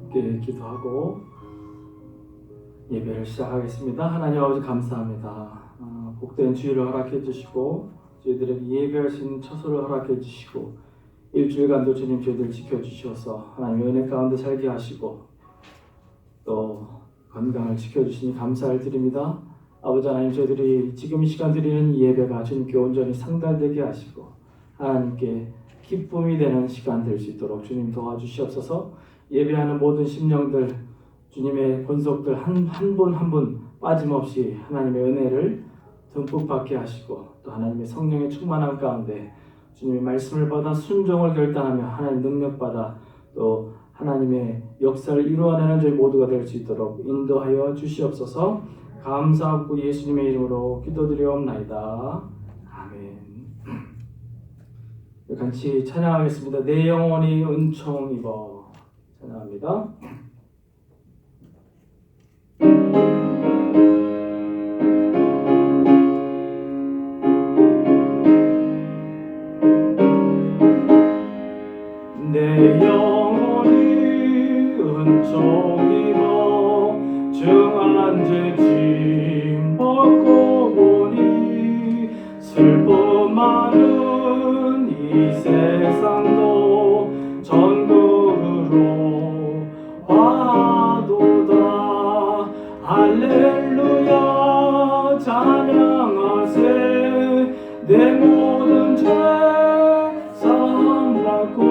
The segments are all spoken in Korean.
함께 기도하고 예배를 시작하겠습니다. 하나님 아버지 감사합니다. 복된 주일을 허락해 주시고 저희들에게 예배할 수 있는 처소를 허락해 주시고 일주일간도 주님 저희들 지켜주셔서 하나님 은혜 가운데 살게 하시고 또 건강을 지켜주시니 감사를 드립니다. 아버지 하나님, 저희들이 지금 이 시간 드리는 예배가 주님께 온전히 상달되게 하시고 하나님께 기쁨이 되는 시간 될 수 있도록 주님 도와주시옵소서. 예배하는 모든 심령들, 주님의 본속들 한 분 한 분 빠짐없이 하나님의 은혜를 듬뿍 받게 하시고 또 하나님의 성령의 충만함 가운데 주님의 말씀을 받아 순종을 결단하며 하나님 능력받아 또 하나님의 역사를 이루어내는 저희 모두가 될 수 있도록 인도하여 주시옵소서. 감사하고 예수님의 이름으로 기도드리옵나이다. 아멘. 같이 찬양하겠습니다. 내 영혼이 은총 입어. 찬양합니다. 내 영혼이 은총 입어 중한 죄 짐 벗고 보니 슬픔 많은 이 세상도 전국으로 화도다. 할렐루야 찬양하세. 내 모든 죄 사함받고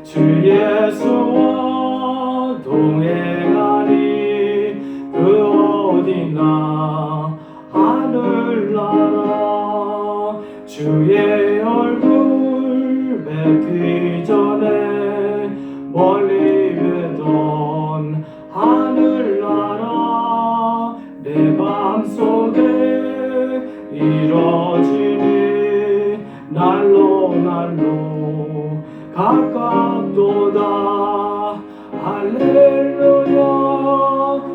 주 예수와 동행하리. 그 어디나 하늘나라. 주의 얼굴 뵙기 전에 멀리 뵈던 하늘나라. 내 맘속에 이뤄지니 날로 가깝도다. 할렐루야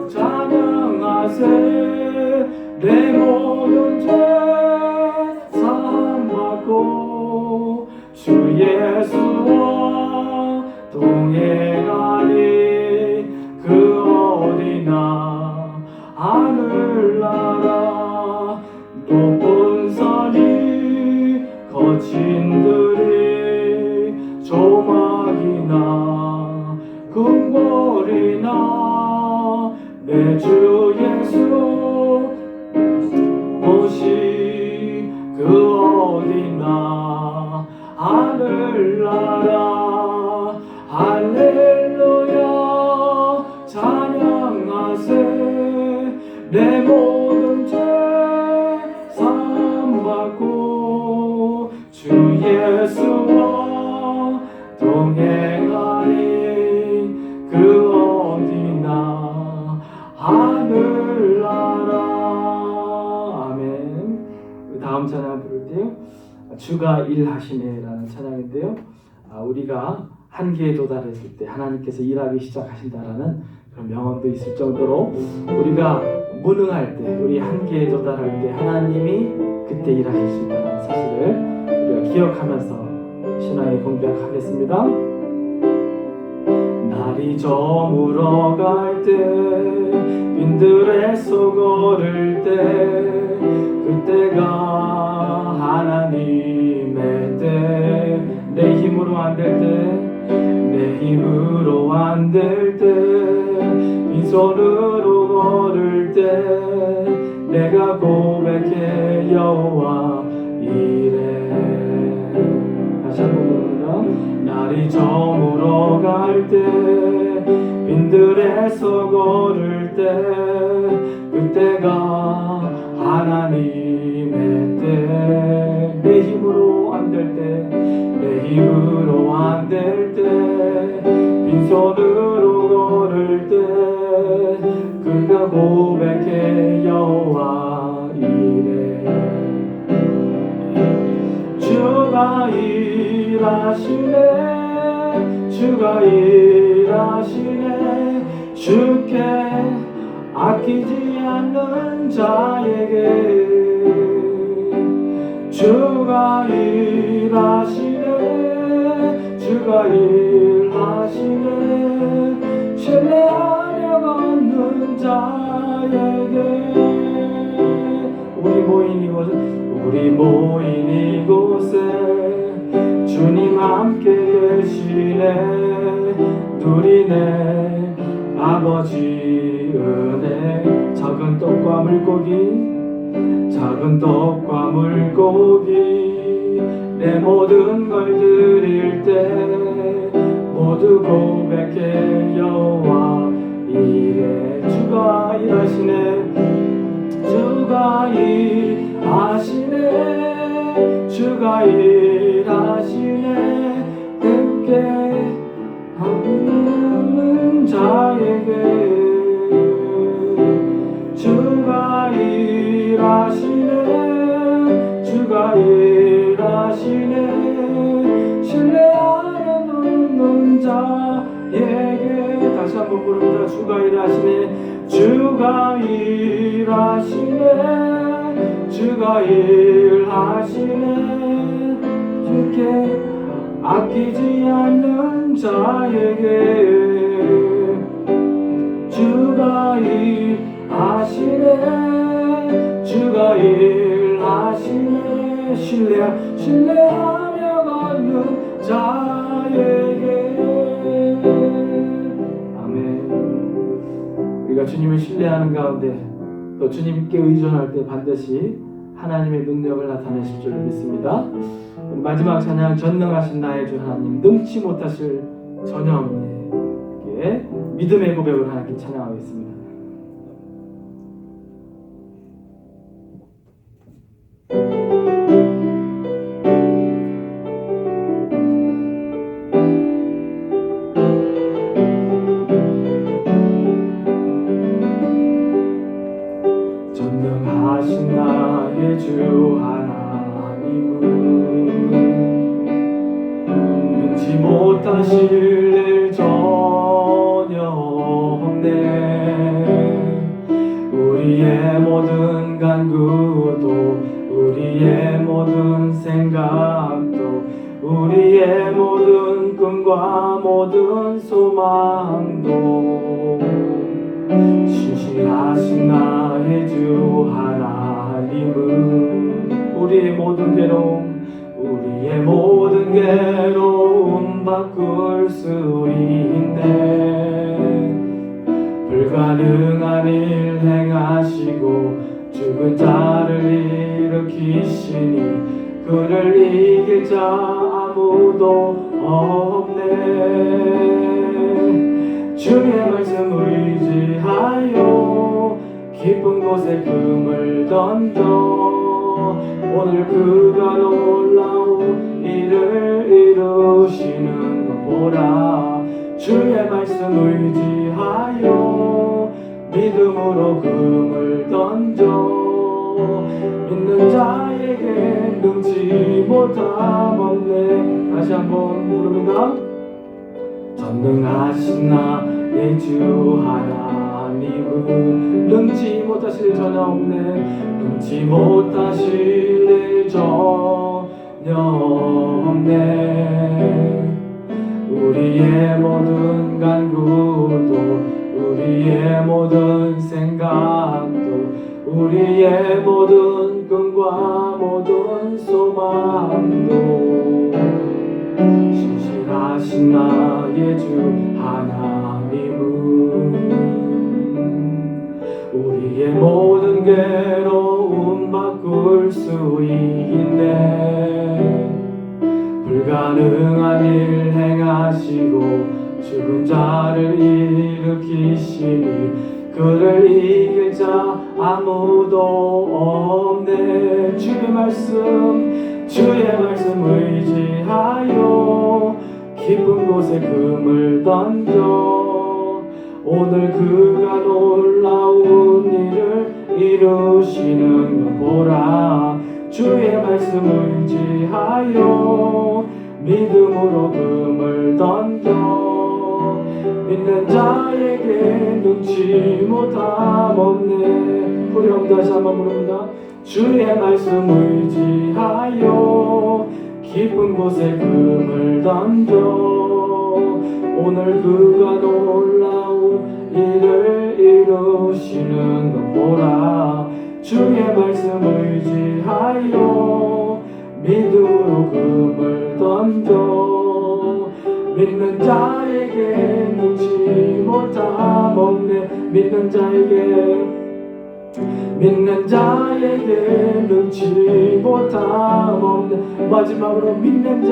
찬양하세. 내 모든 죄 사함받고 주 예수와 동행하리. 그 어디나 하늘나라. 높은 산이 거친 들이 조막이나 궁궐이나 내 주 예수 옷이 그 어디나 하늘나라. 할렐루야 찬양하세. 내 모든 죄 사함받고 주 예수와 동행하리. 그 어디나 하늘나라. 아멘. 다음 찬양 부를 때요, 주가 일하시네라는 찬양인데요, 우리가 한계에 도달했을 때 하나님께서 일하기 시작하신다라는 그런 명언도 있을 정도로 우리가 무능할 때, 우리 한계에 도달할 때 하나님이 그때 일하실 수 있다는 사실을 우리가 기억하면서 신앙의 공백하겠습니다. 날이 저물어 갈 때, 빈들에서 걸을 때, 그때가 하나님의 때. 내 힘으로 안 될 때, 내 힘으로 안 될 때, 빈손으로 걸을 때 내가 고백해 여호와 이래. 다시 한번 부릅니다. 날이 저물어 갈 때, 빈들에서 걸을 때, 그때가 하나님의 때. 내 힘으로 안 될 때, 내 힘으로 안 될 때, 빈손으로 걸을 때 그가 고백해 여호와 이래. 주가 일하시네. 주가 일하시네. 주께 아끼지 않는 자에게 주가 일하시네. 주가 일하시네. 신뢰하며 걷는 자에게 우리 모인 이곳에 주님 함께 계시네. 누리네 아버지 은혜. 작은 떡과 물고기 내 모든 걸 드릴 때 모두 고백해 여호와 이래. 주가 일하시네. 주가 일하시네. 함께 하는 자에게 주가 일하시네. 신뢰하는 없는 자에게. 다시 한번 부릅니다. 주가 일하시네. 주가 일하시네. 주께 아끼지 않는 자에게 주가 일하시네. 신뢰하며 걷는 자에게. 아멘. 우리가 주님을 신뢰하는 가운데 또 주님께 의존할 때 반드시 하나님의 능력을 나타내실 줄 믿습니다. 마지막 찬양, 전능하신 나의 주 하나님, 능치 못하실 전혀 없네. 믿음의 고백을 하나님께 찬양하겠습니다. 전능하신 나의 주 하나님은 능치 못하실 일 전혀 없네. 우리의 모든 간구도 우리의 모든 생각도 우리의 모든 꿈과 모든 소망도 신실하신 나의 주 하나님은 우리의 모든 괴로움 바꿀 수 있네. 불가능한 일 행하시고 죽은 자를 일으키시니 그를 이길 자 아무도 없네. 주의 말씀 의지하여 깊은 곳에 금을 던져 오늘 그가 놀라운 일을 이루시는 것 보라. 주의 말씀 의지하여 믿음으로 금을 던져 믿는 자에게 능치 못함 없네. 다시 한번 부릅니다. 전능하신 나의 주 하나님은 능치 못하실 전혀 없네. 능치 못하실 일 전혀 없네. 우리의 모든 간구도 우리의 모든 생각도 우리의 모든 꿈과 모든 소망도 신실하신 나의 주 하나님은 우리의 모든 괴로움 바꿀 수 있네. 불가능한 일 행하시고 죽은 자를 일으키시니 그를 이길 자 아무도 없네. 주의 말씀 의지하여 깊은 곳에 금을 던져 오늘 그가 놀라운 일을 이루시는 것 보라. 주의 말씀 의지하여 믿음으로 금을 던져 믿는 자에게 능치 못함 없네. 우리 형 다시 한번 부릅니다. 주의 말씀 의지하여 깊은 곳에 금을 던져 오늘 그가 놀라운 일을 이루시는 것 보라. 주의 말씀 의지하여 믿음으로 금을 던져 믿는 자에게 능치 못함 없네. 믿는 자에게 능치 못함 없네. 마지막으로 믿는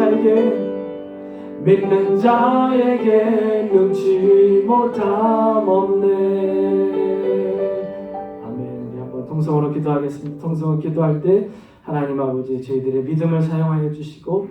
자에게 능치 못함 없네. 아멘. 우리 한번 통성으로 기도하겠습니다. 통성으로 기도할 때 하나님 아버지 저희들의 믿음을 사용하여 주시고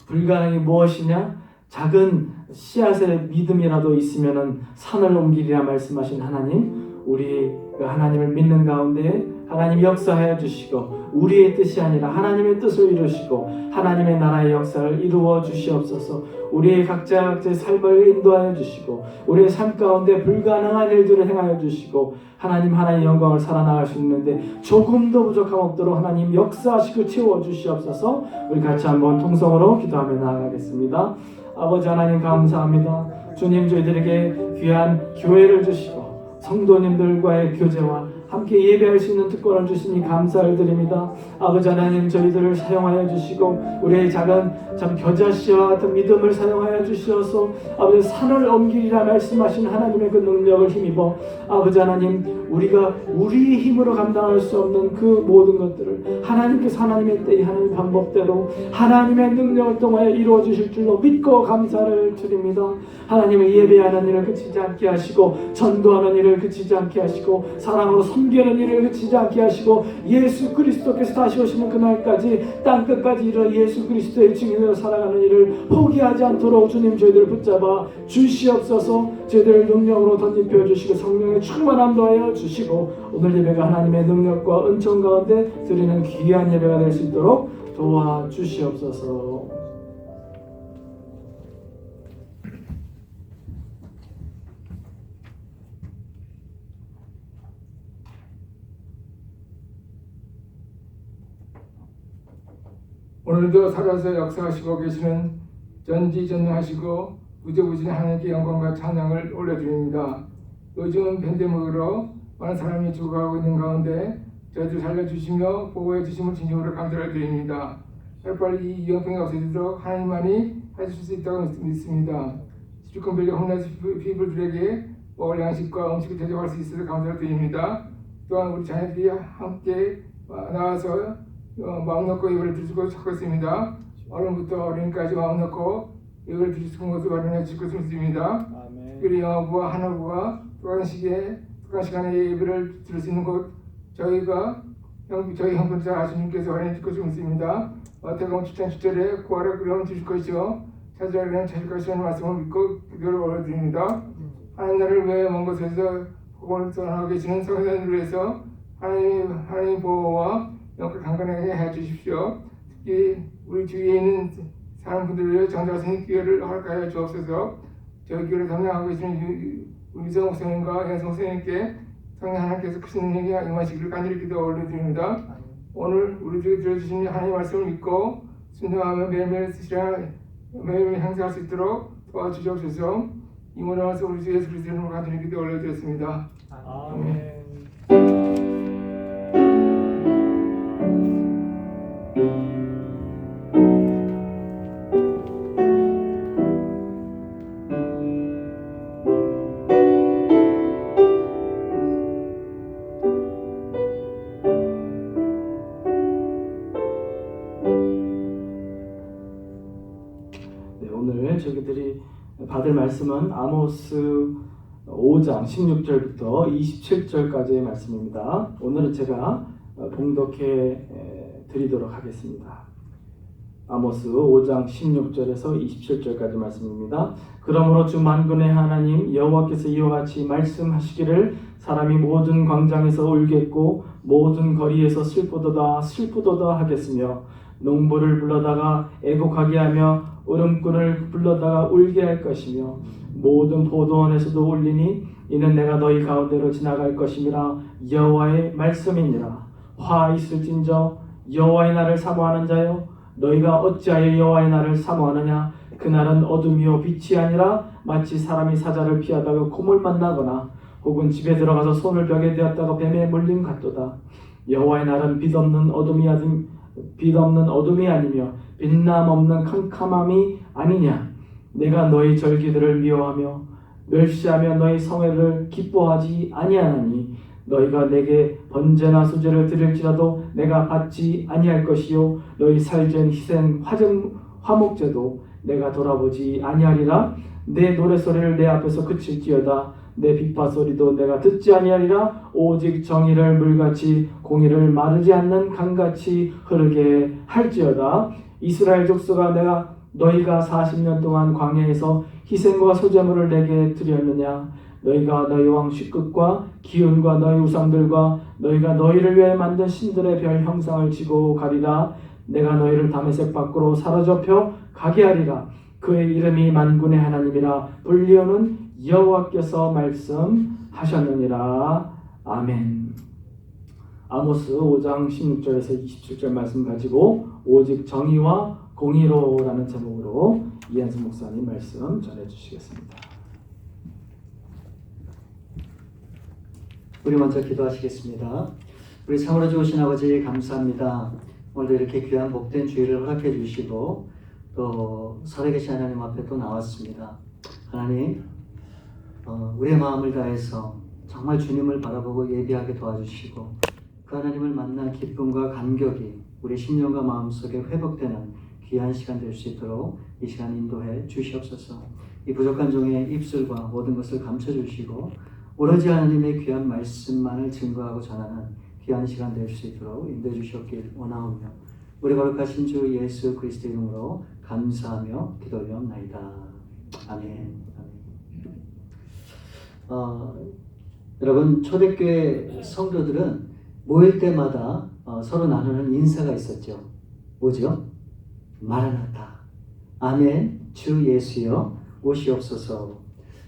불가능이 무엇이냐? 작은 씨앗의 믿음이라도 있으면은 산을 옮기리라 말씀하신 하나님, 우리 하나님을 믿는 가운데 하나님 역사하여 주시고 우리의 뜻이 아니라 하나님의 뜻을 이루시고 하나님의 나라의 역사를 이루어 주시옵소서. 우리의 각자의 삶을 인도하여 주시고 우리의 삶 가운데 불가능한 일들을 행하여 주시고 하나님의 영광을 살아나갈 수 있는데 조금도 부족함 없도록 하나님 역사하시고 채워 주시옵소서. 우리 같이 한번 통성으로 기도하며 나아가겠습니다. 아버지 하나님 감사합니다. 주님 저희들에게 귀한 교회를 주시고 성도님들과의 교제와 함께 예배할 수 있는 특권을 주시니 감사를 드립니다. 아버지 하나님 저희들을 사용하여 주시고 우리의 작은 참 겨자씨와 같은 믿음을 사용하여 주시어서 아버지 산을 옮기리라 말씀하신 하나님의 그 능력을 힘입어 아버지 하나님 우리가 우리의 힘으로 감당할 수 없는 그 모든 것들을 하나님께서 하나님의 때에 하나님의 방법대로 하나님의 능력을 통하여 이루어 주실 줄로 믿고 감사를 드립니다. 하나님의 예배하는 일을 그치지 않게 하시고 전도하는 일을 그치지 않게 하시고 사랑으로 섬기는 일을 그치지 않게 하시고 예수 그리스도께서 다시 오시는 그날까지 땅끝까지 이르러 예수 그리스도의 증인으로 살아가는 일을 포기하지 않도록 주님 저희들을 붙잡아 주시옵소서. 저희들을 능력으로 덧입혀 주시고 성령의 충만함 더하여 주시고 오늘 예배가 하나님의 능력과 은총 가운데 드리는 귀한 예배가 될 수 있도록 도와주시옵소서. 오늘도 살아서 역사하시고 계시는 전지전능하시고 무죄부진 하나님께 영광과 찬양을 올려드립니다. 요즘은 팬데믹으로 많은 사람이 죽어가고 있는 가운데 저희들 살려주시며 보호해 주심을 진심으로 감사를 드립니다. 빨리 이 위험병이 없어지도록 하나님만이 하실 수 있다고 믿습니다. 시리콘밸리 홈레스 피플들에게 먹을 양식과 음식을 대접할 수 있어서 감사를 드립니다. 또한 우리 자녀들이 함께 나와서 마음 놓고 예배를 드리고 찾고 있습니다. 어른부터 어린이까지 마음 놓고 예배를 드릴 수 있는 것을 마련해 주실 것을 믿습니다. 특별히 영어부와 한어부가 특한 시간에 예배를 드릴 수 있는 곳 저희 형편자 아시님께서 마련해 주실 것을 믿습니다. 마태복음 7장 7절에 구하라 그러면 주실 것이요 찾으라 그러면 찾을 것이라는 말씀을 믿고 기도를 올려드립니다. 하나님 나라를 위해 먼 곳에서 복음을 전하고 계시는 성도들을 위해서 하나님 보호와 영적 강건하게 해주십시오. 특히 우리 주위에 있는 사람분들을 위해 전도하시는 기회를 허락하여 주옵소서. 저희 교회를 담당하고 계시는 우리성 목사님과 연성 목사님께 성령 하나님께서 크신 능력이 임하시기를 간절히 기도 올려드립니다. 오늘 우리 주에 들어주신 하나님의 말씀을 믿고 순종하며 매일매일 행사할 수 있도록 도와주시옵소서. 이 모든 말씀 우리 주 예수 그리스도의 이름으로 간절히 기도 올려드렸습니다. 아멘. 오늘 저희들이 받을 말씀은 아모스 5장 16절부터 27절까지의 말씀입니다. 오늘은 제가 봉독해 드리도록 하겠습니다. 아모스 5장 16절에서 27절까지 말씀입니다. 그러므로 주 만군의 하나님 여호와께서 이와 같이 말씀하시기를 사람이 모든 광장에서 울겠고 모든 거리에서 슬프도다 하겠으며 농부를 불러다가 애곡하게 하며 울음꾼을 불러다가 울게 할 것이며 모든 포도원에서도 울리니 이는 내가 너희 가운데로 지나갈 것임이라 여호와의 말씀이니라. 화 있을진저 여호와의 날을 사모하는 자여 너희가 어찌하여 여호와의 날을 사모하느냐. 그날은 어둠이요 빛이 아니라 마치 사람이 사자를 피하다가 곰을 만나거나 혹은 집에 들어가서 손을 벽에 대었다가 뱀에 물림 같도다. 여호와의 날은 빛없는 어둠이 아니며 빛남 없는 캄캄함이 아니냐. 내가 너희 절기들을 미워하며 멸시하며 너희 성회를 기뻐하지 아니하나니 너희가 내게 번제나 수제를 드릴지라도 내가 받지 아니할 것이요 너희 살전 희생 화목제도 내가 돌아보지 아니하리라. 내 노래소리를 내 앞에서 그칠지어다. 내 비파소리도 내가 듣지 아니하리라. 오직 정의를 물같이 공의를 마르지 않는 강같이 흐르게 할지어다. 이스라엘 족속아, 너희가 40년 동안 광야에서 희생과 소제물을 내게 드렸느냐. 너희가 너희 왕 쉿끝과 기운과 너희 우상들과 너희가 너희를 위해 만든 신들의 별 형상을 지고 가리라. 내가 너희를 다메섹 밖으로 사로잡혀 가게 하리라. 그의 이름이 만군의 하나님이라 불리오는 여호와께서 말씀하셨느니라. 아멘. 아모스 5장 16절에서 27절 말씀 가지고 오직 정의와 공의로라는 제목으로 이한승 목사님 말씀 전해주시겠습니다. 우리 먼저 기도하시겠습니다. 우리 참으로 좋으신 아버지 감사합니다. 오늘도 이렇게 귀한 복된 주일을 허락해 주시고 또 살아계신 하나님 앞에 또 나왔습니다. 하나님, 우리의 마음을 다해서 정말 주님을 바라보고 예비하게 도와주시고 그 하나님을 만난 기쁨과 감격이 우리 심령과 마음속에 회복되는 귀한 시간 될 수 있도록 이 시간 인도해 주시옵소서. 이 부족한 종의 입술과 모든 것을 감춰주시고 오로지 하나님의 귀한 말씀만을 증거하고 전하는 귀한 시간 될 수 있도록 인도해 주시옵길 원하오며 우리 거룩하신 주 예수 그리스도 이름으로 감사하며 기도 올려옵나이다. 아멘. 여러분, 초대교회 성도들은 모일 때마다 서로 나누는 인사가 있었죠. 뭐죠? 마라나타, 아멘, 주 예수여 오시옵소서.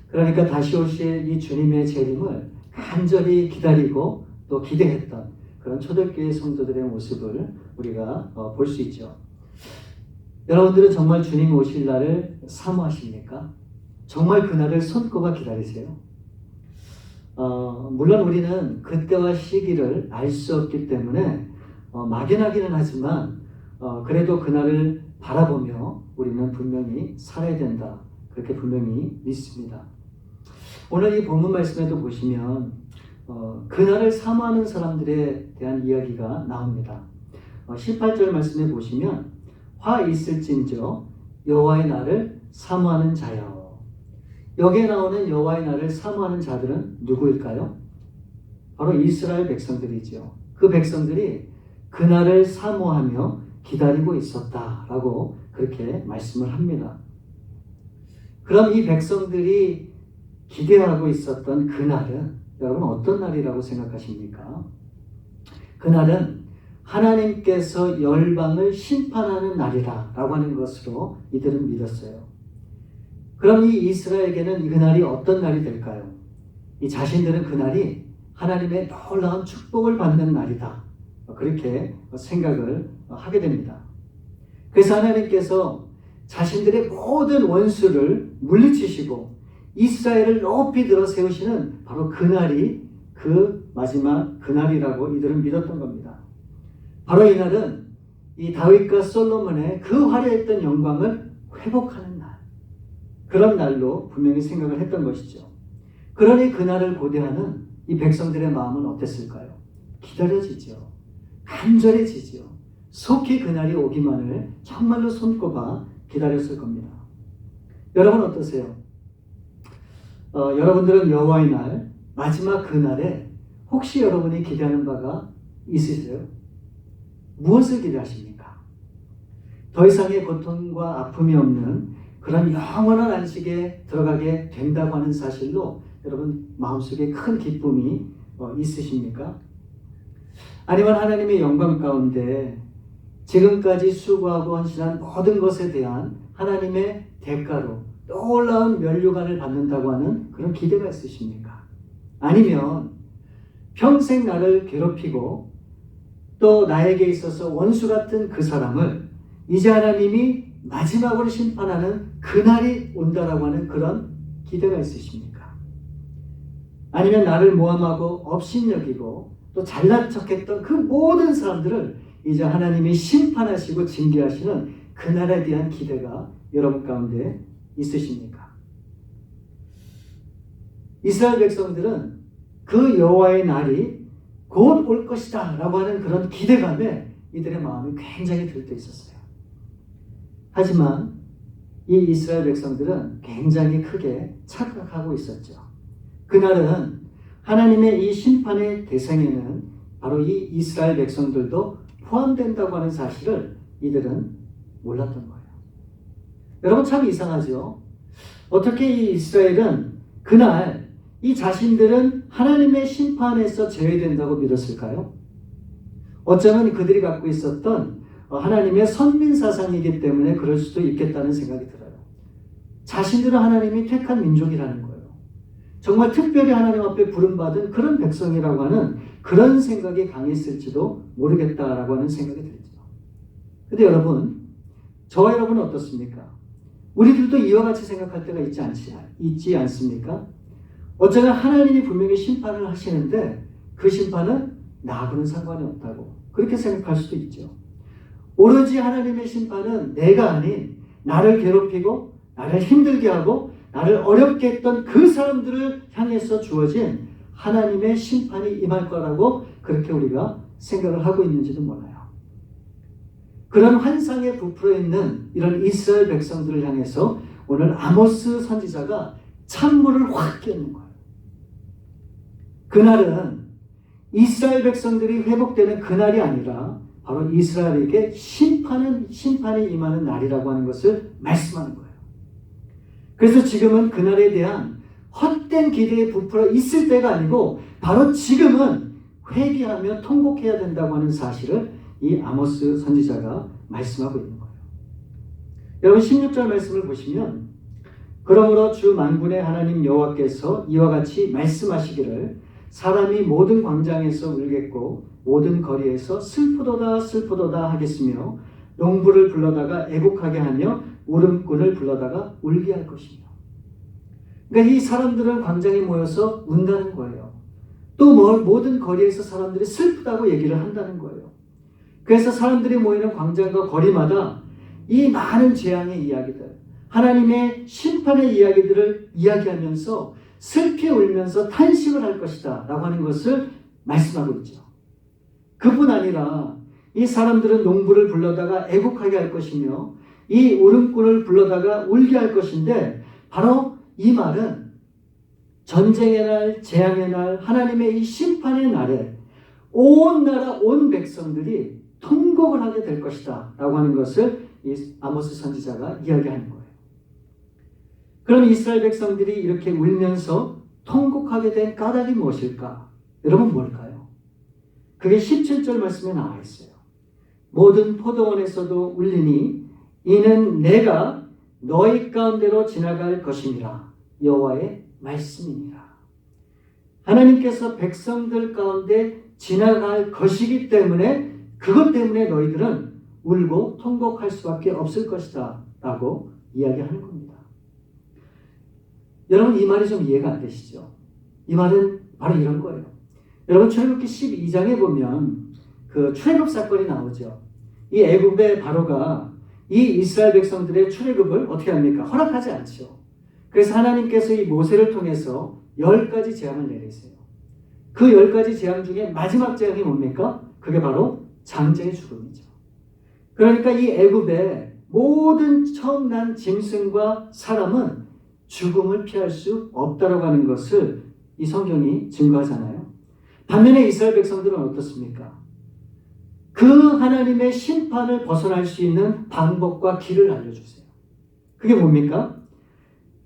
그러니까 다시 오실 이 주님의 재림을 간절히 기다리고 또 기대했던 그런 초대교회 성도들의 모습을 우리가 볼 수 있죠. 여러분들은 정말 주님 오실 날을 사모하십니까? 정말 그날을 손꼽아 기다리세요? 물론 우리는 그때와 시기를 알 수 없기 때문에 막연하기는 하지만 그래도 그날을 바라보며 우리는 분명히 살아야 된다. 그렇게 분명히 믿습니다. 오늘 이 본문 말씀에도 보시면 그날을 사모하는 사람들에 대한 이야기가 나옵니다. 18절 말씀에 보시면 화 있을진저 여호와의 날을 사모하는 자여. 여기에 나오는 여호와의 날을 사모하는 자들은 누구일까요? 바로 이스라엘 백성들이죠. 그 백성들이 그날을 사모하며 기다리고 있었다라고 그렇게 말씀을 합니다. 그럼 이 백성들이 기대하고 있었던 그날은 여러분 어떤 날이라고 생각하십니까? 그날은 하나님께서 열방을 심판하는 날이다라고 하는 것으로 이들은 믿었어요. 그럼 이 이스라엘에게는 그날이 어떤 날이 될까요? 이 자신들은 그날이 하나님의 놀라운 축복을 받는 날이다. 그렇게 생각을 하게 됩니다. 그래서 하나님께서 자신들의 모든 원수를 물리치시고 이스라엘을 높이 들어 세우시는 바로 그날이 그 마지막 그날이라고 이들은 믿었던 겁니다. 바로 이날은 이 다윗과 솔로몬의 그 화려했던 영광을 회복하는 날, 그런 날로 분명히 생각을 했던 것이죠. 그러니 그날을 고대하는 이 백성들의 마음은 어땠을까요? 기다려지죠. 간절해지죠. 속히 그날이 오기만을 정말로 손꼽아 기다렸을 겁니다. 여러분 어떠세요? 여러분들은 여호와의 날, 마지막 그날에 혹시 여러분이 기대하는 바가 있으세요? 무엇을 기대하십니까? 더 이상의 고통과 아픔이 없는 그런 영원한 안식에 들어가게 된다고 하는 사실로 여러분 마음속에 큰 기쁨이 있으십니까? 아니면 하나님의 영광 가운데 지금까지 수고하고 헌신한 모든 것에 대한 하나님의 대가로 놀라운 면류관을 받는다고 하는 그런 기대가 있으십니까? 아니면 평생 나를 괴롭히고 또 나에게 있어서 원수 같은 그 사람을 이제 하나님이 마지막으로 심판하는 그날이 온다라고 하는 그런 기대가 있으십니까? 아니면 나를 모함하고 업신여기고 또 잘난 척했던 그 모든 사람들을 이제 하나님이 심판하시고 징계하시는 그날에 대한 기대가 여러분 가운데 있으십니까? 이스라엘 백성들은 그 여호와의 날이 곧 올 것이다 라고 하는 그런 기대감에 이들의 마음이 굉장히 들떠 있었어요. 하지만 이 이스라엘 백성들은 굉장히 크게 착각하고 있었죠. 그날은 하나님의 이 심판의 대상에는 바로 이 이스라엘 백성들도 포함된다고 하는 사실을 이들은 몰랐던 거예요. 여러분 참 이상하죠? 어떻게 이 이스라엘은 그날 이 자신들은 하나님의 심판에서 제외된다고 믿었을까요? 어쩌면 그들이 갖고 있었던 하나님의 선민 사상이기 때문에 그럴 수도 있겠다는 생각이 들어요. 자신들은 하나님이 택한 민족이라는 거예요. 정말 특별히 하나님 앞에 부름받은 그런 백성이라고 하는 그런 생각이 강했을지도 모르겠다라고 하는 생각이 들죠. 근데 여러분, 저와 여러분은 어떻습니까? 우리들도 이와 같이 생각할 때가 있지 않습니까? 어쩌면 하나님이 분명히 심판을 하시는데 그 심판은 나하고는 상관이 없다고 그렇게 생각할 수도 있죠. 오로지 하나님의 심판은 내가 아닌 나를 괴롭히고 나를 힘들게 하고 나를 어렵게 했던 그 사람들을 향해서 주어진 하나님의 심판이 임할 거라고 그렇게 우리가 생각을 하고 있는지도 몰라요. 그런 환상에 부풀어 있는 이런 이스라엘 백성들을 향해서 오늘 아모스 선지자가 찬물을 확 끼얹는 거예요. 그날은 이스라엘 백성들이 회복되는 그날이 아니라 바로 이스라엘에게 심판이 임하는 날이라고 하는 것을 말씀하는 거예요. 그래서 지금은 그날에 대한 헛된 기대에 부풀어 있을 때가 아니고 바로 지금은 회개하며 통곡해야 된다고 하는 사실을 이 아모스 선지자가 말씀하고 있는 거예요. 여러분 16절 말씀을 보시면 그러므로 주 만군의 하나님 여호와께서 이와 같이 말씀하시기를 사람이 모든 광장에서 울겠고 모든 거리에서 슬프도다 슬프도다 하겠으며 농부를 불러다가 애곡하게 하며 울음꾼을 불러다가 울게 할 것이며. 그러니까 이 사람들은 광장에 모여서 운다는 거예요. 또 모든 거리에서 사람들이 슬프다고 얘기를 한다는 거예요. 그래서 사람들이 모이는 광장과 거리마다 이 많은 재앙의 이야기들, 하나님의 심판의 이야기들을 이야기하면서 슬피 울면서 탄식을 할 것이다 라고 하는 것을 말씀하고 있죠. 그뿐 아니라 이 사람들은 농부를 불러다가 애곡하게 할 것이며 이 울음꾼을 불러다가 울게 할 것인데 바로 이 말은 전쟁의 날, 재앙의 날, 하나님의 이 심판의 날에 온 나라, 온 백성들이 통곡을 하게 될 것이다 라고 하는 것을 이 아모스 선지자가 이야기하는 거예요. 그럼 이스라엘 백성들이 이렇게 울면서 통곡하게 된 까닭이 무엇일까? 여러분 뭘까요? 그게 17절 말씀에 나와 있어요. 모든 포도원에서도 울리니 이는 내가 너희 가운데로 지나갈 것임이라 여호와의 말씀이니라. 하나님께서 백성들 가운데 지나갈 것이기 때문에 그것 때문에 너희들은 울고 통곡할 수밖에 없을 것이다 라고 이야기하는 겁니다. 여러분 이 말이 좀 이해가 안 되시죠? 이 말은 바로 이런 거예요. 여러분 출애굽기 12장에 보면 그 출애굽 사건이 나오죠. 이 애굽의 바로가 이 이스라엘 백성들의 출애굽을 어떻게 합니까? 허락하지 않죠. 그래서 하나님께서 이 모세를 통해서 10가지 재앙을 내리세요. 그 10가지 재앙 중에 마지막 재앙이 뭡니까? 그게 바로 장자의 죽음이죠. 그러니까 이 애굽의 모든 처음 난 짐승과 사람은 죽음을 피할 수 없다라고 하는 것을 이 성경이 증거하잖아요. 반면에 이스라엘 백성들은 어떻습니까? 그 하나님의 심판을 벗어날 수 있는 방법과 길을 알려주세요. 그게 뭡니까?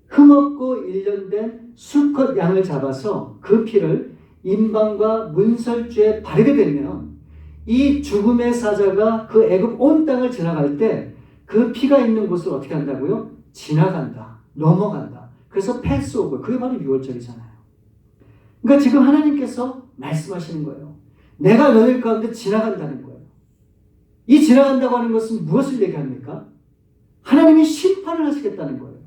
흠없고 일련된 수컷 양을 잡아서 그 피를 임방과 문설주에 바르게 되면 이 죽음의 사자가 그 애굽 온 땅을 지나갈 때 그 피가 있는 곳을 어떻게 한다고요? 지나간다. 넘어간다. 그래서 패스오버. 그게 바로 유월절이잖아요. 그러니까 지금 하나님께서 말씀하시는 거예요. 내가 너희 가운데 지나간다는 거예요. 이 지나간다고 하는 것은 무엇을 얘기합니까? 하나님이 심판을 하시겠다는 거예요.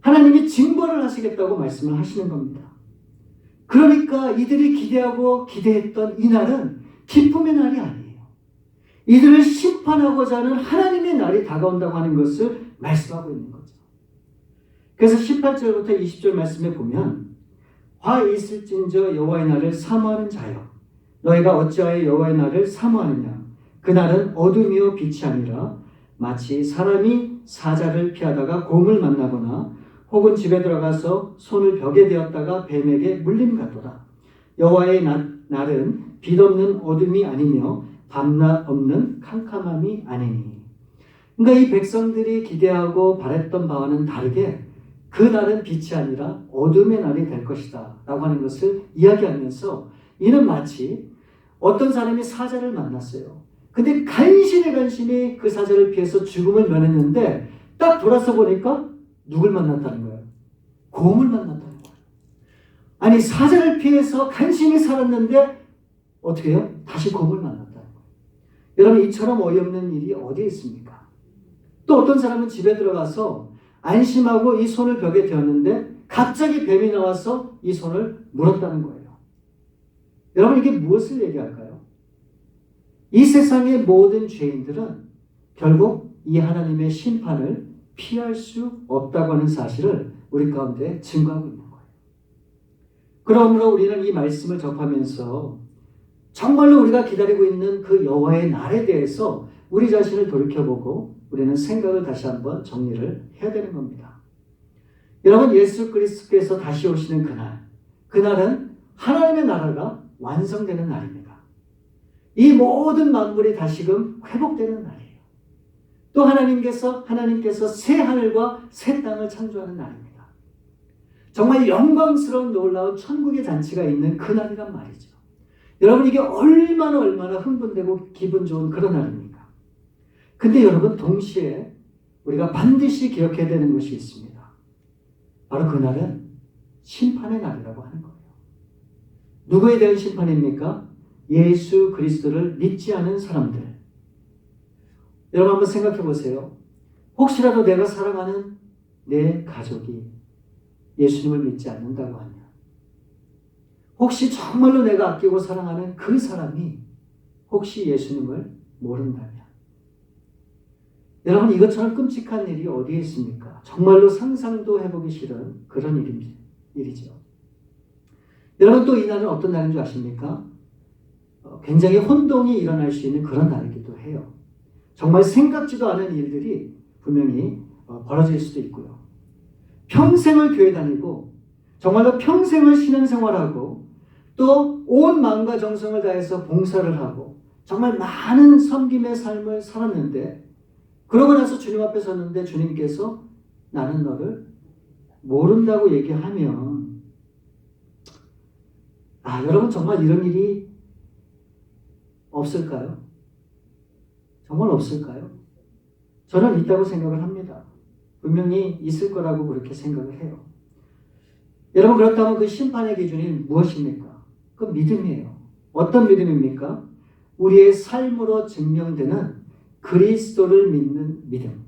하나님이 징벌을 하시겠다고 말씀을 하시는 겁니다. 그러니까 이들이 기대하고 기대했던 이 날은 기쁨의 날이 아니에요. 이들을 심판하고자 하는 하나님의 날이 다가온다고 하는 것을 말씀하고 있는 거죠. 그래서 18절부터 20절 말씀에 보면 화 있을진저 여호와의 날을 사모하는 자여 너희가 어찌하여 여호와의 날을 사모하느냐 그날은 어둠이요 빛이 아니라 마치 사람이 사자를 피하다가 곰을 만나거나 혹은 집에 들어가서 손을 벽에 대었다가 뱀에게 물림 같도다. 여호와의 날은 빛 없는 어둠이 아니며 밤낮 없는 캄캄함이 아니니. 그러니까 이 백성들이 기대하고 바랬던 바와는 다르게 그 날은 빛이 아니라 어둠의 날이 될 것이다 라고 하는 것을 이야기하면서 이는 마치 어떤 사람이 사자를 만났어요. 근데 간신히 그 사자를 피해서 죽음을 면했는데 딱 돌아서 보니까 누굴 만났다는 거예요? 곰을 만났다는 거예요. 아니 사자를 피해서 간신히 살았는데 어떻게 해요? 다시 곰을 만났다는 거예요. 여러분 이처럼 어이없는 일이 어디에 있습니까? 또 어떤 사람은 집에 들어가서 안심하고 이 손을 벽에 대었는데 갑자기 뱀이 나와서 이 손을 물었다는 거예요. 여러분 이게 무엇을 얘기할까요? 이 세상의 모든 죄인들은 결국 이 하나님의 심판을 피할 수 없다고 하는 사실을 우리 가운데 증거하고 있는 거예요. 그러므로 우리는 이 말씀을 접하면서 정말로 우리가 기다리고 있는 그 여호와의 날에 대해서 우리 자신을 돌이켜보고 우리는 생각을 다시 한번 정리를 해야 되는 겁니다. 여러분 예수 그리스도께서 다시 오시는 그날은 하나님의 나라가 완성되는 날입니다. 이 모든 만물이 다시금 회복되는 날이에요. 또 하나님께서 새 하늘과 새 땅을 창조하는 날입니다. 정말 영광스러운 놀라운 천국의 잔치가 있는 그 날이란 말이죠. 여러분 이게 얼마나 흥분되고 기분 좋은 그런 날입니까? 근데 여러분 동시에 우리가 반드시 기억해야 되는 것이 있습니다. 바로 그날은 심판의 날이라고 하는 거예요. 누구에 대한 심판입니까? 예수 그리스도를 믿지 않은 사람들. 여러분 한번 생각해 보세요. 혹시라도 내가 사랑하는 내 가족이 예수님을 믿지 않는다고 하면, 혹시 정말로 내가 아끼고 사랑하는 그 사람이 혹시 예수님을 모른다면, 여러분 이것처럼 끔찍한 일이 어디에 있습니까? 정말로 상상도 해보기 싫은 그런 일이죠. 여러분 또 이 날은 어떤 날인 줄 아십니까? 굉장히 혼동이 일어날 수 있는 그런 날이기도 해요. 정말 생각지도 않은 일들이 분명히 벌어질 수도 있고요. 평생을 교회 다니고 정말로 평생을 신앙생활하고 또 온 마음과 정성을 다해서 봉사를 하고 정말 많은 섬김의 삶을 살았는데 그러고 나서 주님 앞에 섰는데 주님께서 나는 너를 모른다고 얘기하면 여러분 정말 이런 일이 없을까요? 정말 없을까요? 저는 있다고 생각을 합니다. 분명히 있을 거라고 그렇게 생각을 해요. 여러분 그렇다면 그 심판의 기준이 무엇입니까? 그 믿음이에요. 어떤 믿음입니까? 우리의 삶으로 증명되는 그리스도를 믿는 믿음.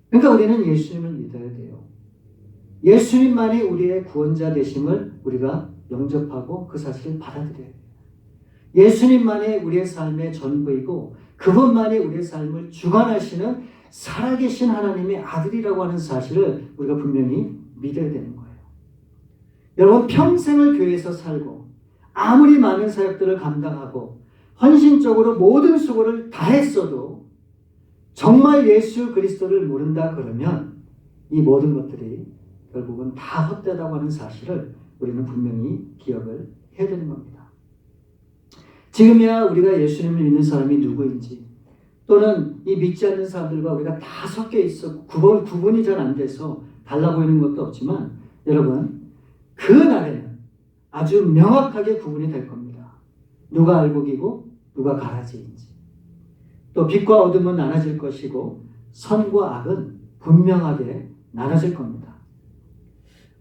그러니까 우리는 예수님을 믿어야 돼요. 예수님만이 우리의 구원자 되심을 우리가 영접하고 그 사실을 받아들여야 돼요. 예수님만이 우리의 삶의 전부이고 그분만이 우리의 삶을 주관하시는 살아계신 하나님의 아들이라고 하는 사실을 우리가 분명히 믿어야 되는 거예요. 여러분 평생을 교회에서 살고 아무리 많은 사역들을 감당하고 헌신적으로 모든 수고를 다했어도 정말 예수 그리스도를 모른다 그러면 이 모든 것들이 결국은 다 헛되다고 하는 사실을 우리는 분명히 기억을 해야 되는 겁니다. 지금이야 우리가 예수님을 믿는 사람이 누구인지 또는 이 믿지 않는 사람들과 우리가 다 섞여 있어 구분이 잘 안 돼서 달라 보이는 것도 없지만 여러분 그 날에는 아주 명확하게 구분이 될 겁니다. 누가 알곡이고 누가 가라지인지 또 빛과 어둠은 나눠질 것이고 선과 악은 분명하게 나눠질 겁니다.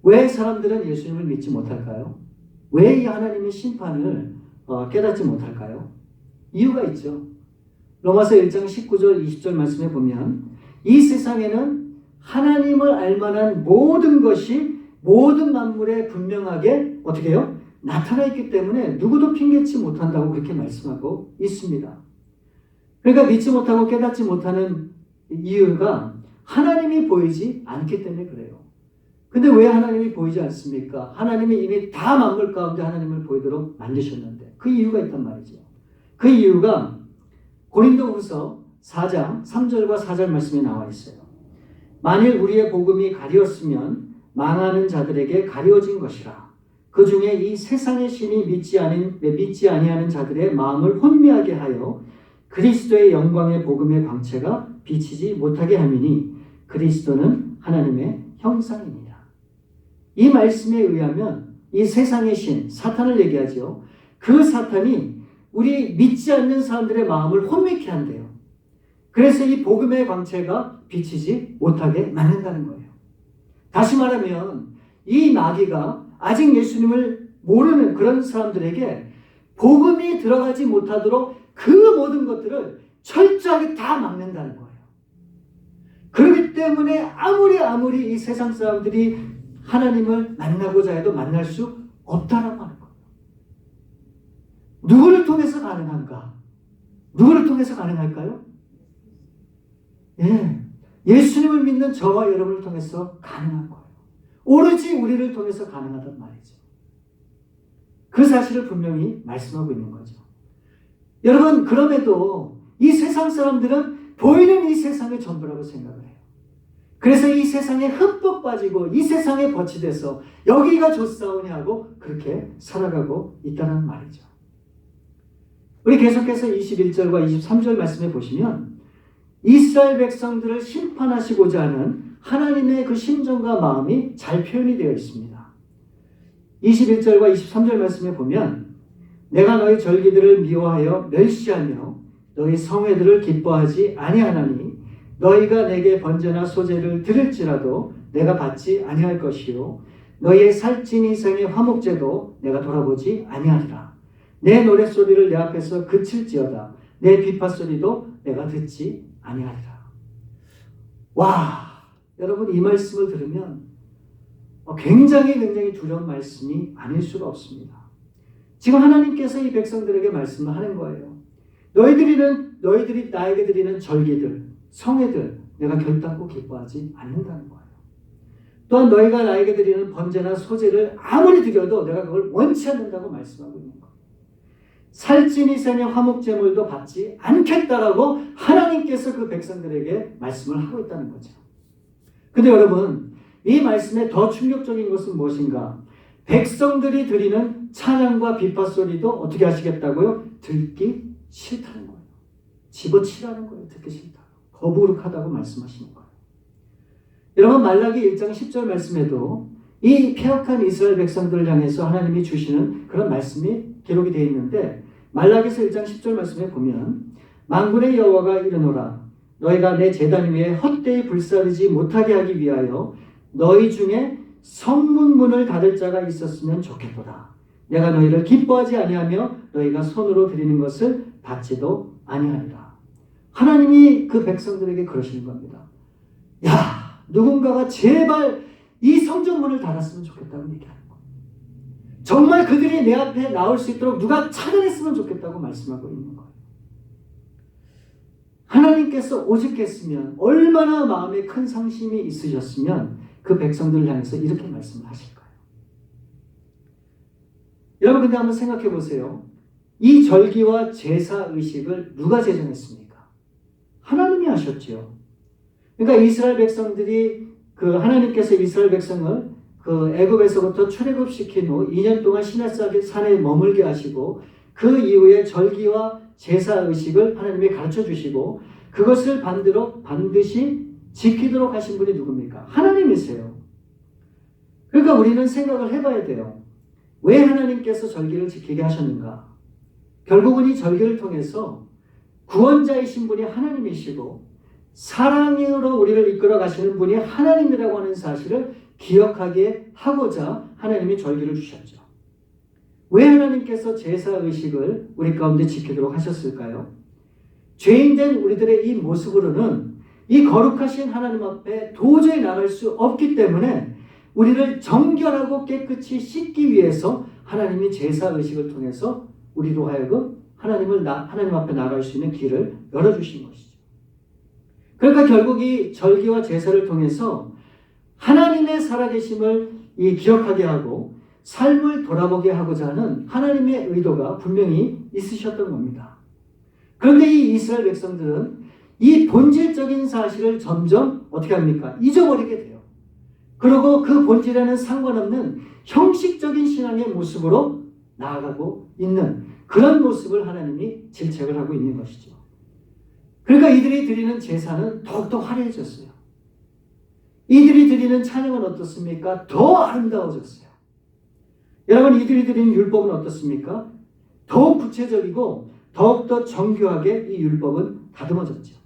왜 사람들은 예수님을 믿지 못할까요? 왜 이 하나님의 심판을 깨닫지 못할까요? 이유가 있죠. 로마서 1장 19절 20절 말씀에 보면 이 세상에는 하나님을 알만한 모든 것이 모든 만물에 분명하게 어떻게 해요? 나타나 있기 때문에 누구도 핑계치 못한다고 그렇게 말씀하고 있습니다. 그러니까 믿지 못하고 깨닫지 못하는 이유가 하나님이 보이지 않기 때문에 그래요. 근데 왜 하나님이 보이지 않습니까? 하나님이 이미 다 만물 가운데 하나님을 보이도록 만드셨는데 그 이유가 있단 말이죠. 그 이유가 고린도후서 4장 3절과 4절 말씀에 나와 있어요. 만일 우리의 복음이 가리웠으면 망하는 자들에게 가리워진 것이라. 그 중에 이 세상의 신이 믿지 아니하는 자들의 마음을 혼미하게 하여 그리스도의 영광의 복음의 광채가 비치지 못하게 함이니 그리스도는 하나님의 형상이니라. 이 말씀에 의하면 이 세상의 신, 사탄을 얘기하죠. 그 사탄이 우리 믿지 않는 사람들의 마음을 혼미케 한대요. 그래서 이 복음의 광채가 비치지 못하게 막는다는 거예요. 다시 말하면 이 마귀가 아직 예수님을 모르는 그런 사람들에게 복음이 들어가지 못하도록 그 모든 것들을 철저하게 다 막는다는 거예요. 그렇기 때문에 아무리 이 세상 사람들이 하나님을 만나고자 해도 만날 수 없다라고 하는 거예요. 누구를 통해서 가능한가? 누구를 통해서 가능할까요? 예수님을 믿는 저와 여러분을 통해서 가능한 거예요. 오로지 우리를 통해서 가능하단 말이죠. 그 사실을 분명히 말씀하고 있는 거죠. 여러분, 그럼에도 이 세상 사람들은 보이는 이 세상의 전부라고 생각을 해요. 그래서 이 세상에 흠뻑 빠지고 이 세상에 거치돼서 여기가 좋사오니 하고 그렇게 살아가고 있다는 말이죠. 우리 계속해서 21절과 23절 말씀해 보시면 이스라엘 백성들을 심판하시고자 하는 하나님의 그 심정과 마음이 잘 표현이 되어 있습니다. 21절과 23절 말씀에 보면 내가 너희 절기들을 미워하여 멸시하며 너희 성회들을 기뻐하지 아니하나니 너희가 내게 번제나 소제를 드릴지라도 내가 받지 아니할 것이요 너희의 살찐 이생의 화목제도 내가 돌아보지 아니하리라. 내 노랫소리를 내 앞에서 그칠지어다 내 비파소리도 내가 듣지 아니하리라. 와, 여러분 이 말씀을 들으면 굉장히 두려운 말씀이 아닐 수가 없습니다. 지금 하나님께서 이 백성들에게 말씀을 하는 거예요. 너희들이 나에게 드리는 절기들, 성회들 내가 결단코 기뻐하지 않는다는 거예요. 또한 너희가 나에게 드리는 번제나 소제를 아무리 드려도 내가 그걸 원치 않는다고 말씀하고 있는 거예요. 살찐 이생의 화목제물도 받지 않겠다라고 하나님께서 그 백성들에게 말씀을 하고 있다는 거죠. 근데 여러분, 이 말씀의 더 충격적인 것은 무엇인가? 백성들이 드리는 찬양과 비파소리도 어떻게 하시겠다고요? 듣기 싫다는 거예요. 집어치라는 거예요. 듣기 싫다. 거부룩하다고 말씀하시는 거예요. 여러분, 말라기 1장 10절 말씀에도 이 폐역한 이스라엘 백성들을 향해서 하나님이 주시는 그런 말씀이 기록이 되어 있는데 말라기서 1장 10절 말씀에 보면 만군의 여호와가 이르노라 너희가 내 제단 위에 헛되이 불사르지 못하게 하기 위하여 너희 중에 성문문을 닫을 자가 있었으면 좋겠도다. 내가 너희를 기뻐하지 아니하며 너희가 손으로 드리는 것을 받지도 아니하리라. 하나님이 그 백성들에게 그러시는 겁니다. 야, 누군가가 제발 이 성전문을 닫았으면 좋겠다고 얘기하는 거예요. 정말 그들이 내 앞에 나올 수 있도록 누가 차단했으면 좋겠다고 말씀하고 있는 거예요. 하나님께서 오직했으면 얼마나 마음에 큰 상심이 있으셨으면 그 백성들을 향해서 이렇게 말씀을 하실까요? 여러분, 근데 한번 생각해 보세요. 이 절기와 제사 의식을 누가 제정했습니까? 하나님이 하셨죠. 그러니까 이스라엘 백성들이 하나님께서 이스라엘 백성을 애굽에서부터 출애굽시킨 후 2년 동안 시내산에 머물게 하시고 그 이후에 절기와 제사 의식을 하나님이 가르쳐 주시고 그것을 반드시 지키도록 하신 분이 누굽니까? 하나님이세요. 그러니까 우리는 생각을 해봐야 돼요. 왜 하나님께서 절기를 지키게 하셨는가? 결국은 이 절기를 통해서 구원자이신 분이 하나님이시고 사랑으로 우리를 이끌어 가시는 분이 하나님이라고 하는 사실을 기억하게 하고자 하나님이 절기를 주셨죠. 왜 하나님께서 제사 의식을 우리 가운데 지키도록 하셨을까요? 죄인된 우리들의 이 모습으로는 이 거룩하신 하나님 앞에 도저히 나갈 수 없기 때문에 우리를 정결하고 깨끗이 씻기 위해서 하나님이 제사의식을 통해서 우리로 하여금 하나님 앞에 나갈 수 있는 길을 열어주신 것이죠. 그러니까 결국 이 절기와 제사를 통해서 하나님의 살아계심을 기억하게 하고 삶을 돌아보게 하고자 하는 하나님의 의도가 분명히 있으셨던 겁니다. 그런데 이 이스라엘 백성들은 이 본질적인 사실을 점점 어떻게 합니까? 잊어버리게 돼요. 그리고 그 본질에는 상관없는 형식적인 신앙의 모습으로 나아가고 있는 그런 모습을 하나님이 질책을 하고 있는 것이죠. 그러니까 이들이 드리는 제사는 더욱더 화려해졌어요. 이들이 드리는 찬양은 어떻습니까? 더 아름다워졌어요. 여러분, 이들이 드리는 율법은 어떻습니까? 더욱 구체적이고 더욱더 정교하게 이 율법은 다듬어졌죠.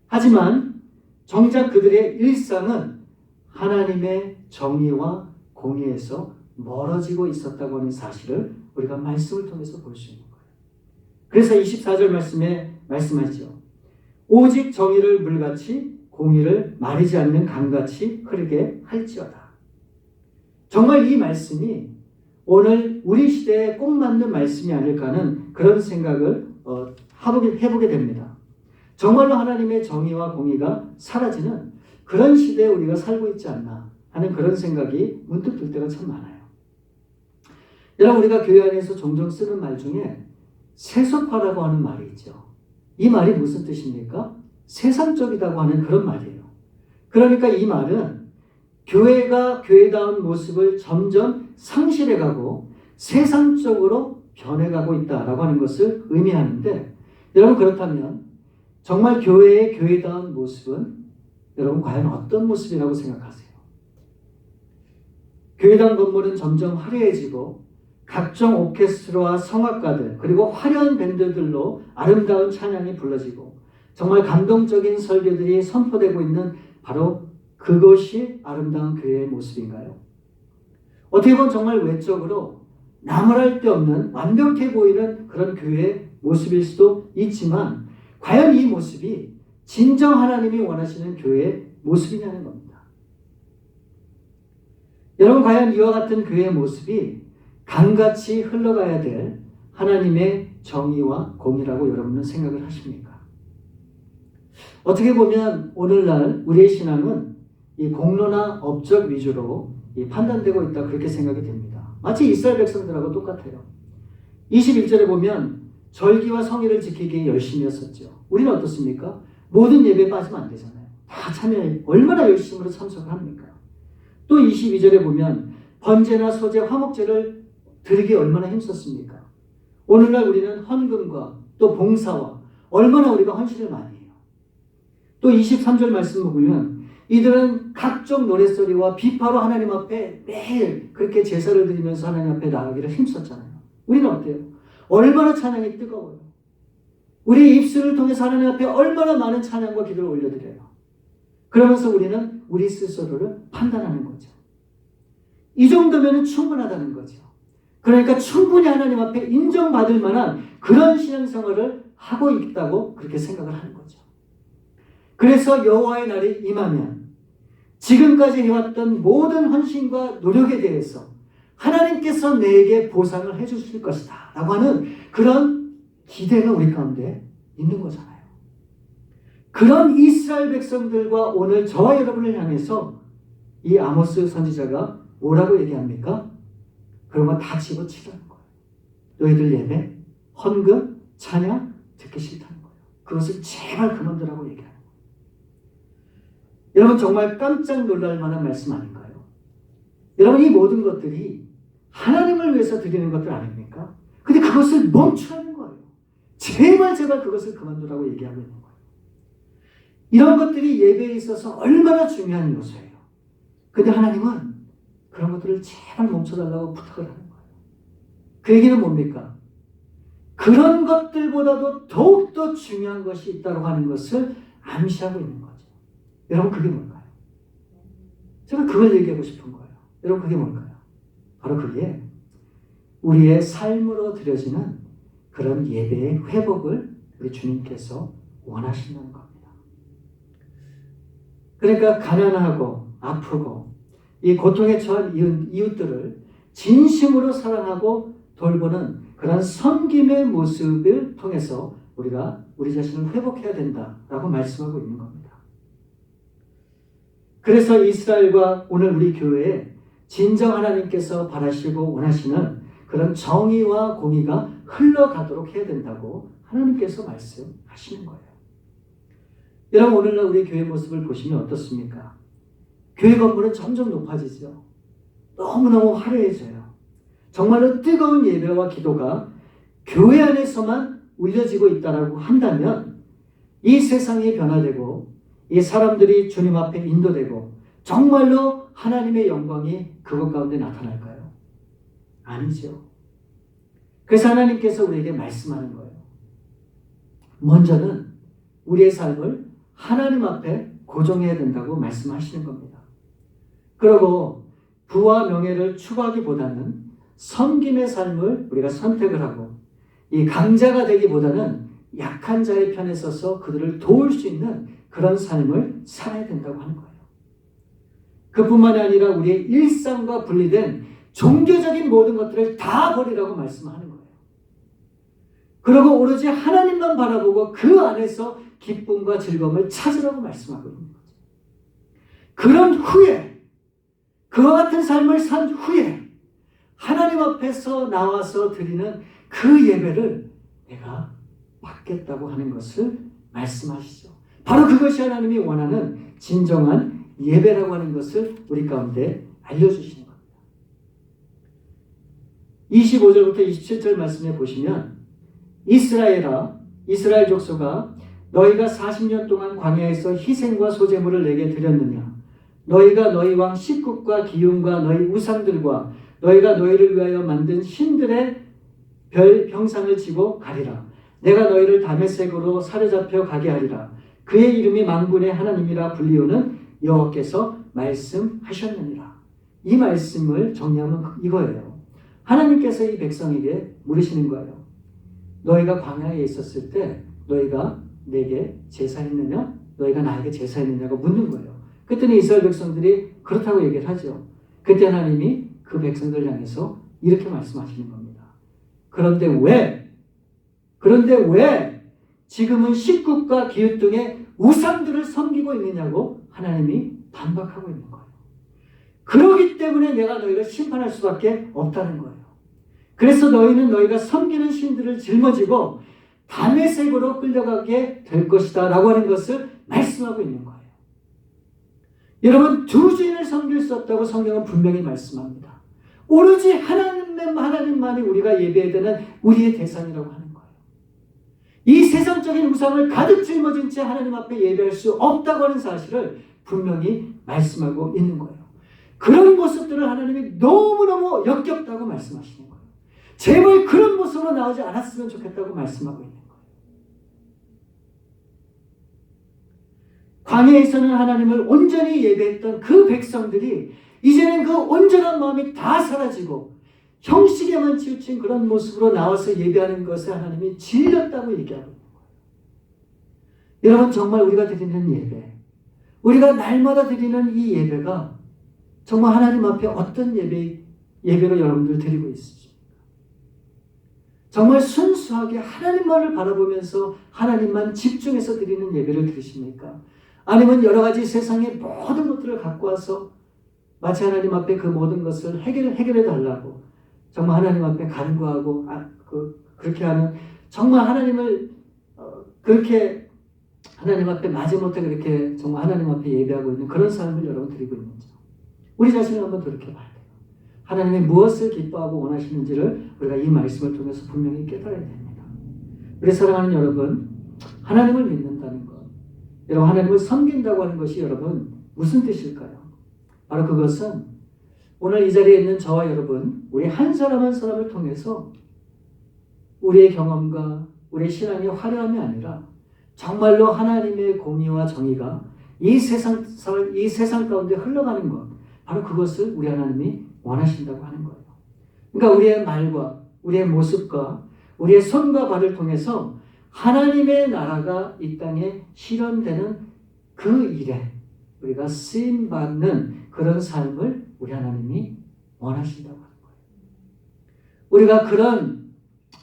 하지만 정작 그들의 일상은 하나님의 정의와 공의에서 멀어지고 있었다고 하는 사실을 우리가 말씀을 통해서 볼 수 있는 거예요. 그래서 24절 말씀에 말씀하죠. 오직 정의를 물같이 공의를 마르지 않는 강같이 흐르게 할지어다. 정말 이 말씀이 오늘 우리 시대에 꼭 맞는 말씀이 아닐까 하는 그런 생각을 해보게 됩니다. 정말로 하나님의 정의와 공의가 사라지는 그런 시대에 우리가 살고 있지 않나 하는 그런 생각이 문득 들 때가 참 많아요. 여러분, 우리가 교회 안에서 종종 쓰는 말 중에 세속화라고 하는 말이 있죠. 이 말이 무슨 뜻입니까? 세상적이라고 하는 그런 말이에요. 그러니까 이 말은 교회가 교회다운 모습을 점점 상실해가고 세상적으로 변해가고 있다라고 하는 것을 의미하는데, 여러분, 그렇다면 정말 교회의 교회다운 모습은 여러분 과연 어떤 모습이라고 생각하세요? 교회당 건물은 점점 화려해지고 각종 오케스트라와 성악가들 그리고 화려한 밴드들로 아름다운 찬양이 불러지고 정말 감동적인 설교들이 선포되고 있는 바로 그것이 아름다운 교회의 모습인가요? 어떻게 보면 정말 외적으로 나무랄 데 없는 완벽해 보이는 그런 교회의 모습일 수도 있지만 과연 이 모습이 진정 하나님이 원하시는 교회의 모습이냐는 겁니다. 여러분, 과연 이와 같은 교회의 모습이 강같이 흘러가야 될 하나님의 정의와 공의라고 여러분은 생각을 하십니까? 어떻게 보면 오늘날 우리의 신앙은 이 공로나 업적 위주로 판단되고 있다, 그렇게 생각이 됩니다. 마치 이스라엘 백성들하고 똑같아요. 21절에 보면 절기와 성일을 지키기 열심히 했었죠. 우리는 어떻습니까? 모든 예배에 빠지면 안 되잖아요. 다 참여해. 얼마나 열심으로 참석을 합니까? 또 22절에 보면 번제나 소제, 화목제를 드리기 얼마나 힘썼습니까? 오늘날 우리는 헌금과 또 봉사와 얼마나 우리가 헌신을 많이 해요. 또 23절 말씀을 보면 이들은 각종 노랫소리와 비파로 하나님 앞에 매일 그렇게 제사를 드리면서 하나님 앞에 나가기를 힘썼잖아요. 우리는 어때요? 얼마나 찬양이 뜨거워요. 우리 입술을 통해서 하나님 앞에 얼마나 많은 찬양과 기도를 올려드려요. 그러면서 우리는 우리 스스로를 판단하는 거죠. 이 정도면 충분하다는 거죠. 그러니까 충분히 하나님 앞에 인정받을 만한 그런 신앙생활을 하고 있다고 그렇게 생각을 하는 거죠. 그래서 여호와의 날이 임하면 지금까지 해왔던 모든 헌신과 노력에 대해서 하나님께서 내게 보상을 해주실 것이다 라고 하는 그런 기대가 우리 가운데 있는 거잖아요. 그런 이스라엘 백성들과 오늘 저와 여러분을 향해서 이 아모스 선지자가 뭐라고 얘기합니까? 그런 거 다 집어치라는 거예요. 너희들 예배, 헌금, 찬양 듣기 싫다는 거예요. 그것을 제발 그만두라고 얘기하는 거예요. 여러분, 정말 깜짝 놀랄 만한 말씀 아닌가요? 여러분, 이 모든 것들이 하나님을 위해서 드리는 것들 아닙니까? 근데 그것을 멈추라는 거예요. 제발 그것을 그만두라고 얘기하고 있는 거예요. 이런 것들이 예배에 있어서 얼마나 중요한 요소예요. 근데 하나님은 그런 것들을 제발 멈춰달라고 부탁을 하는 거예요. 그 얘기는 뭡니까? 그런 것들보다도 더욱더 중요한 것이 있다고 하는 것을 암시하고 있는 거죠. 여러분, 그게 뭘까요? 제가 그걸 얘기하고 싶은 거예요. 여러분, 그게 뭘까요? 바로 그게 우리의 삶으로 드려지는 그런 예배의 회복을 우리 주님께서 원하신다는 겁니다. 그러니까 가난하고 아프고 이 고통에 처한 이웃들을 진심으로 사랑하고 돌보는 그런 섬김의 모습을 통해서 우리가 우리 자신을 회복해야 된다라고 말씀하고 있는 겁니다. 그래서 이스라엘과 오늘 우리 교회에 진정 하나님께서 바라시고 원하시는 그런 정의와 공의가 흘러가도록 해야 된다고 하나님께서 말씀하시는 거예요. 여러분, 오늘날 우리 교회 모습을 보시면 어떻습니까? 교회 건물은 점점 높아지죠. 너무너무 화려해져요. 정말로 뜨거운 예배와 기도가 교회 안에서만 울려지고 있다라고 한다면 이 세상이 변화되고 이 사람들이 주님 앞에 인도되고 정말로 하나님의 영광이 그것 가운데 나타날까요? 아니죠. 그래서 하나님께서 우리에게 말씀하는 거예요. 먼저는 우리의 삶을 하나님 앞에 고정해야 된다고 말씀하시는 겁니다. 그리고 부와 명예를 추구하기보다는 섬김의 삶을 우리가 선택을 하고 이 강자가 되기보다는 약한 자의 편에 서서 그들을 도울 수 있는 그런 삶을 살아야 된다고 하는 거예요. 그뿐만이 아니라 우리의 일상과 분리된 종교적인 모든 것들을 다 버리라고 말씀하는 거예요. 그리고 오로지 하나님만 바라보고 그 안에서 기쁨과 즐거움을 찾으라고 말씀하고 있는 거죠. 그런 후에 그와 같은 삶을 산 후에 하나님 앞에서 나와서 드리는 그 예배를 내가 받겠다고 하는 것을 말씀하시죠. 바로 그것이 하나님이 원하는 진정한 예배라고 하는 것을 우리 가운데 알려주시는 겁니다. 25절부터 27절 말씀에 보시면 이스라엘아, 이스라엘 족속아, 너희가 40년 동안 광야에서 희생과 소제물을 내게 드렸느냐? 너희가 너희 왕 식국과 기운과 너희 우상들과 너희가 너희를 위하여 만든 신들의 별 형상을 지고 가리라. 내가 너희를 다메섹으로 사로잡혀 가게 하리라. 그의 이름이 만군의 하나님이라 불리우는 여호와께서 말씀하셨느니라. 이 말씀을 정리하면 이거예요. 하나님께서 이 백성에게 물으시는 거예요. 너희가 광야에 있었을 때 너희가 내게 제사했느냐? 너희가 나에게 제사했느냐고 묻는 거예요. 그랬더니 이스라엘 백성들이 그렇다고 얘기를 하죠. 그때 하나님이 그 백성들을 향해서 이렇게 말씀하시는 겁니다. 그런데 왜 지금은 식국과 기읒 등의 우상들을 섬기고 있느냐고 하나님이 반박하고 있는 거예요. 그러기 때문에 내가 너희를 심판할 수밖에 없다는 거예요. 그래서 너희는 너희가 섬기는 신들을 짊어지고 다메섹으로 끌려가게 될 것이다 라고 하는 것을 말씀하고 있는 거예요. 여러분, 두 주인을 섬길 수 없다고 성경은 분명히 말씀합니다. 오로지 하나님만이 우리가 예배해야 되는 우리의 대상이라고 하는 거예요. 이 세상적인 우상을 가득 짊어진 채 하나님 앞에 예배할 수 없다고 하는 사실을 분명히 말씀하고 있는 거예요. 그런 모습들을 하나님이 너무너무 역겹다고 말씀하시는 거예요. 제발 그런 모습으로 나오지 않았으면 좋겠다고 말씀하고 있는 거예요. 광야에서는 하나님을 온전히 예배했던 그 백성들이 이제는 그 온전한 마음이 다 사라지고 형식에만 치우친 그런 모습으로 나와서 예배하는 것을 하나님이 질렸다고 얘기하고 있는 거예요. 여러분, 정말 우리가 드리는 예배, 우리가 날마다 드리는 이 예배가 정말 하나님 앞에 어떤 예배로 여러분들 드리고 있으십니까? 정말 순수하게 하나님만을 바라보면서 하나님만 집중해서 드리는 예배를 드리십니까? 아니면 여러 가지 세상의 모든 것들을 갖고 와서 마치 하나님 앞에 그 모든 것을 해결해 달라고 정말 하나님 앞에 간구하고 그렇게 하는, 정말 하나님을 그렇게 하나님 앞에 마지못해 그렇게 정말 하나님 앞에 예배하고 있는 그런 삶을 여러분 드리고 있는지 우리 자신을 한번 돌이켜 봐야 돼요. 하나님이 무엇을 기뻐하고 원하시는지를 우리가 이 말씀을 통해서 분명히 깨달아야 됩니다. 우리 사랑하는 여러분, 하나님을 믿는다는 것, 여러분 하나님을 섬긴다고 하는 것이 여러분 무슨 뜻일까요? 바로 그것은 오늘 이 자리에 있는 저와 여러분, 우리 한 사람 한 사람을 통해서 우리의 경험과 우리의 신앙의 화려함이 아니라 정말로 하나님의 공의와 정의가 이 세상 가운데 흘러가는 것, 바로 그것을 우리 하나님이 원하신다고 하는 거예요. 그러니까 우리의 말과 우리의 모습과 우리의 손과 발을 통해서 하나님의 나라가 이 땅에 실현되는 그 일에 우리가 쓰임받는 그런 삶을 우리 하나님이 원하신다고 하는 거예요. 우리가 그런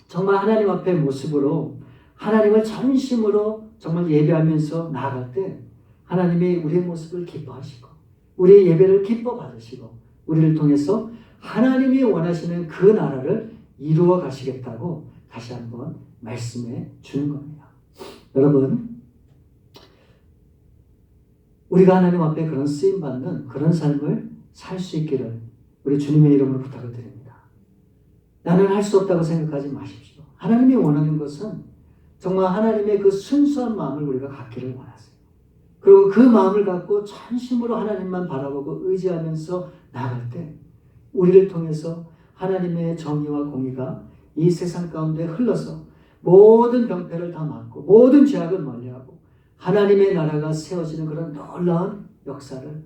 정말 하나님 앞의 모습으로 하나님을 전심으로 정말 예배하면서 나아갈 때 하나님이 우리의 모습을 기뻐하시고 우리의 예배를 기뻐 받으시고 우리를 통해서 하나님이 원하시는 그 나라를 이루어 가시겠다고 다시 한번 말씀해 주는 겁니다. 여러분, 우리가 하나님 앞에 그런 쓰임받는 그런 삶을 살 수 있기를 우리 주님의 이름으로 부탁을 드립니다. 나는 할 수 없다고 생각하지 마십시오. 하나님이 원하는 것은 정말 하나님의 그 순수한 마음을 우리가 갖기를 원하세요. 그리고 그 마음을 갖고 전심으로 하나님만 바라보고 의지하면서 나아갈 때 우리를 통해서 하나님의 정의와 공의가 이 세상 가운데 흘러서 모든 병폐를 다 막고 모든 죄악을 멀리하고 하나님의 나라가 세워지는 그런 놀라운 역사를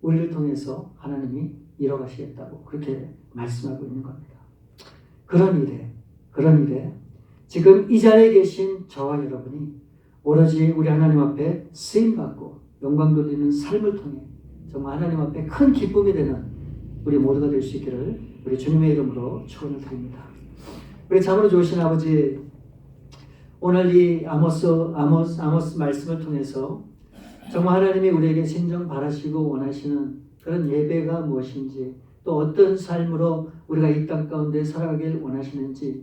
우리를 통해서 하나님이 이뤄가시겠다고 그렇게 말씀하고 있는 겁니다. 그런 일에 지금 이 자리에 계신 저와 여러분이 오로지 우리 하나님 앞에 쓰임받고 영광 돌리는 삶을 통해 정말 하나님 앞에 큰 기쁨이 되는 우리 모두가 될 수 있기를 우리 주님의 이름으로 축원을 드립니다. 우리 참으로 좋으신 아버지, 오늘 이 아모스 말씀을 통해서 정말 하나님이 우리에게 진정 바라시고 원하시는 그런 예배가 무엇인지 또 어떤 삶으로 우리가 이 땅 가운데 살아가길 원하시는지